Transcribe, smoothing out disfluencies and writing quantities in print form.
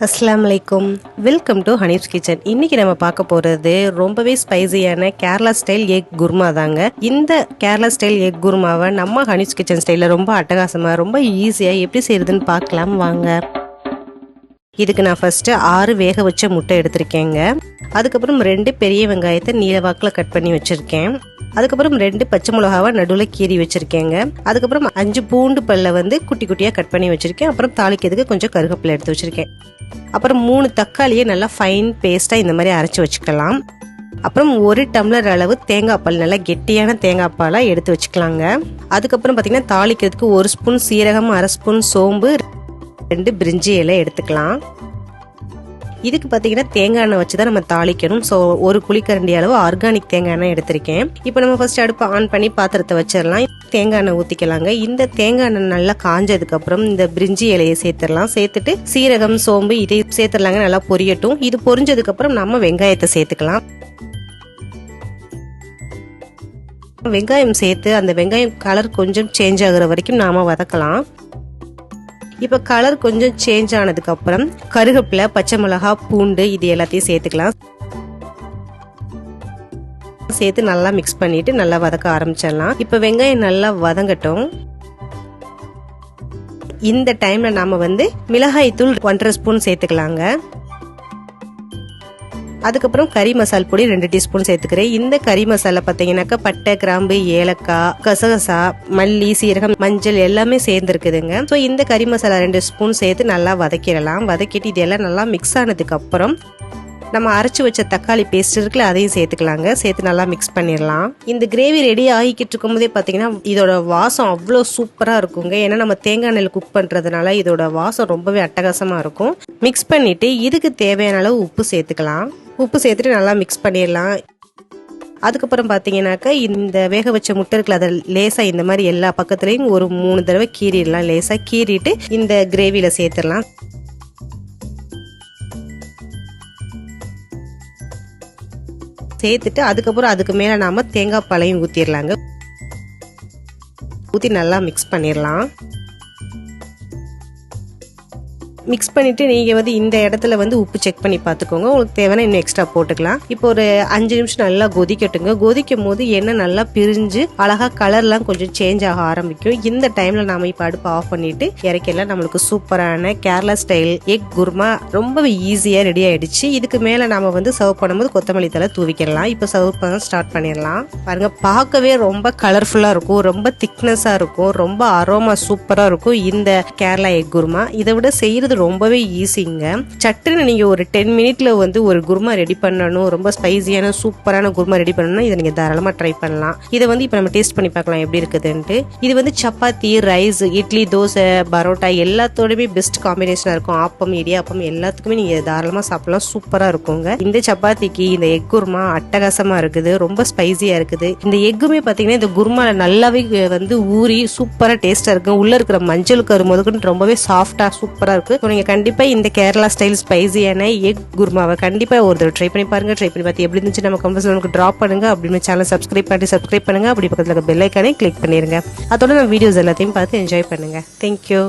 அஸ்ஸலாமுஅலைக்கும். Welcome to Hanif's kitchen. இன்னைக்கு நம்ம பார்க்க போறது ரொம்பவே ஸ்பைசியான கேரளா ஸ்டைல் எக் குர்மா தாங்க. இந்த கேரளா ஸ்டைல் எக் குர்மாவை நம்ம ஹனீஃப்ஸ் கிச்சன் ஸ்டைலில் ரொம்ப அட்டகாசமா ரொம்ப ஈஸியாக எப்படி செய்யறதுன்னு பார்க்கலாம் வாங்க. இதுக்கு நான் ஃபர்ஸ்ட் 6 வேக வச்ச முட்டை எடுத்திருக்கேங்க. அதுக்கப்புறம் 2 பெரிய வெங்காயத்தை நீளவாக்கில் கட் பண்ணி வச்சிருக்கேன். அதுக்கப்புறம் 2 பச்சை மிளகாவை நடுவில் கீறி வச்சிருக்கேங்க. அதுக்கப்புறம் 5 பூண்டு பல்ல குட்டி குட்டியாக கட் பண்ணி வச்சிருக்கேன். அப்புறம் தாளிக்கிறதுக்கு கொஞ்சம் கருவேப்பிலை எடுத்து வச்சிருக்கேன். அப்புறம் 3 தக்காளியை நல்லா ஃபைன் பேஸ்ட்டாக இந்த மாதிரி அரைச்சி வச்சுக்கலாம். அப்புறம் 1 டம்ளர் அளவு தேங்காய் பால், நல்லா கெட்டியான தேங்காய் பாலாக எடுத்து வச்சுக்கலாங்க. அதுக்கப்புறம் பார்த்தீங்கன்னா தாளிக்கிறதுக்கு 1 ஸ்பூன் சீரகம், 1/2 ஸ்பூன் சோம்பு, 2 பிரிஞ்சி இலை எடுத்துக்கலாம். இதுக்கு பார்த்தீங்கன்னா தேங்காய் எண்ணெய் வச்சு தான் நம்ம தாளிக்கணும். ஸோ 1 குழிக்கரண்டி அளவு ஆர்கானிக் தேங்காய் எண்ணெய் எடுத்திருக்கேன். இப்போ நம்ம ஃபர்ஸ்ட் அடுப்பை ஆன் பண்ணி பாத்திரத்தை வச்சிடலாம். தேங்காய் எண்ணெய் ஊற்றிக்கலாங்க. இந்த தேங்காய் எண்ணெய் நல்லா காஞ்சதுக்கப்புறம் இந்த பிரிஞ்சி இலையை சேர்த்துடலாம். சேர்த்துட்டு சீரகம், சோம்பு இதை சேர்த்துடலாங்க. நல்லா பொரியட்டும். இது பொரிஞ்சதுக்கப்புறம் நம்ம வெங்காயத்தை சேர்த்துக்கலாம். வெங்காயம் சேர்த்து அந்த வெங்காயம் கலர் கொஞ்சம் சேஞ்ச் ஆகுற வரைக்கும் நாம வதக்கலாம். இப்போ கலர் கொஞ்சம் சேஞ்ச் ஆனதுக்கு அப்புறம் கருவேப்பிலை, பச்சை மிளகா, பூண்டு இது எல்லாத்தையும் சேர்த்துக்கலாம். சேர்த்து நல்லா மிக்ஸ் பண்ணிட்டு நல்லா வதக்க ஆரம்பிச்சிடலாம். இப்போ வெங்காயம் நல்லா வதங்கட்டும். இந்த டைம்ல நாம மிளகாய் தூள் 1/2 ஸ்பூன் சேர்த்துக்கலாங்க. அதுக்கப்புறம் கறி மசால் பொடி 2 டீஸ்பூன் சேர்த்துக்கிறேன். இந்த கறி மசாலா பார்த்தீங்கன்னாக்கா பட்டை, கிராம்பு, ஏலக்காய், கசகசா, மல்லி, சீரகம், மஞ்சள் எல்லாமே சேர்ந்துருக்குதுங்க. ஸோ இந்த கறி மசாலா 2 ஸ்பூன் சேர்த்து நல்லா வதக்கிடலாம். வதக்கிட்டு இதெல்லாம் நல்லா மிக்ஸ் ஆனதுக்கு அப்புறம் நம்ம அரைச்சி வச்ச தக்காளி பேஸ்ட் இருக்குல்ல, அதையும் சேர்த்துக்கலாங்க. சேர்த்து நல்லா மிக்ஸ் பண்ணிடலாம். இந்த கிரேவி ரெடி ஆகிக்கிட்டு இருக்கும் போதே பார்த்தீங்கன்னா இதோட வாசம் அவ்வளோ சூப்பராக இருக்குங்க. ஏன்னா நம்ம தேங்காய் எண்ணெயில் குக் பண்ணுறதுனால இதோட வாசம் ரொம்பவே அட்டகாசமாக இருக்கும். மிக்ஸ் பண்ணிட்டு இதுக்கு தேவையான அளவு உப்பு சேர்த்துக்கலாம். உப்பு சேர்த்துட்டு நல்லா மிக்ஸ் பண்ணிடலாம். அதுக்கப்புறம் பார்த்தீங்கன்னாக்கா இந்த வேக வச்ச முட்டை இருக்குல்ல, அதை லேசாக இந்த மாதிரி எல்லா பக்கத்துலையும் ஒரு 3 தடவை கீறிடலாம். லேசாக கீறிட்டு இந்த கிரேவியில் சேர்த்துடலாம். சேர்த்துட்டு அதுக்கப்புறம் அதுக்கு மேலே நாம தேங்காய் பாலையும் ஊற்றிடலாங்க. ஊற்றி நல்லா மிக்ஸ் பண்ணிடலாம். மிக்ஸ் பண்ணிட்டு நீங்க இந்த இடத்துல உப்பு செக் பண்ணி பார்த்துக்கோங்க. உங்களுக்கு தேவையான இன்னும் எக்ஸ்ட்ரா போட்டுக்கலாம். இப்போ ஒரு 5 நிமிஷம் நல்லா கொதிக்கட்டுங்க. கொதிக்கும் போது எண்ணெய் நல்லா பிரிஞ்சு அழகா கலர்லாம் கொஞ்சம் சேஞ்ச் ஆக ஆரம்பிக்கும். இந்த டைம்ல நாம இப்போ அடுப்பு ஆஃப் பண்ணிட்டு இறக்கலாம். நம்மளுக்கு சூப்பரான கேரளா ஸ்டைல் எக் குர்மா ரொம்பவே ஈஸியா ரெடி ஆயிடுச்சு. இதுக்கு மேல நாம சர்வ் பண்ணும்போது கொத்தமல்லி தழை தூவிக்கலாம். இப்போ சர்வ் பண்ண ஸ்டார்ட் பண்ணிடலாம். பாருங்க, பார்க்கவே ரொம்ப கலர்ஃபுல்லா இருக்கும், ரொம்ப திக்னஸா இருக்கும், ரொம்ப அரோமா சூப்பரா இருக்கும் இந்த கேரளா எக் குர்மா. இதை விட செய்யறது ரொம்பவே ஈஸிங்க. சட்டுன்னு நீங்க ஒரு 10 மினிட்ல ஒரு குர்மா ரெடி பண்ணணும். ரொம்ப ஸ்பைசியான சூப்பரான குர்மா ரெடி பண்ணணும்னா இதை நீங்க தாராளமா ட்ரை பண்ணலாம். இதை இப்போ நம்ம டேஸ்ட் பண்ணி பார்க்கலாம் எப்படி இருக்குதுன்ட்டு. இது சப்பாத்தி, ரைஸ், இட்லி, தோசை, பரோட்டா எல்லாத்தோடமே பெஸ்ட் காம்பினேஷனா இருக்கும். ஆப்பம், இடியாப்பம் எல்லாத்துக்குமே நீங்க தாராளமா சாப்பிடலாம். சூப்பரா இருக்குங்க. இந்த சப்பாத்திக்கு இந்த எக் குர்மா அட்டகாசமா இருக்குது. ரொம்ப ஸ்பைசியா இருக்குது. இந்த எக்குமே பாத்தீங்கன்னா இந்த குர்மால நல்லாவே ஊறி சூப்பரா டேஸ்டா இருக்கு. உள்ள இருக்கிற மஞ்சள் கரு முதற்கொண்டு ரொம்பவே சாஃப்டா சூப்பரா இருக்கு. நீங்க கண்டிப்பா இந்த கேரளா ஸ்டைல் ஸ்பைசியான எக் குர்மாவை கண்டிப்பா ஒரு தடவை ட்ரை பண்ணி பாருங்க. ட்ரை பண்ணி பார்த்து எப்படி இருந்துச்சு நம்ம கமெண்ட்ஸ்ல நமக்கு டிராப் பண்ணுங்க. அப்படின்னு சேனல் சப்ஸ்கிரைப் பண்ணுங்க. அப்படி பக்கத்துல பெல் ஐகானை கிளிக் பண்ணிருங்க. அதோட நம்ம வீடியோஸ் எல்லாத்தையும் பார்த்து என்ஜாய் பண்ணுங்க. தேங்க்யூ.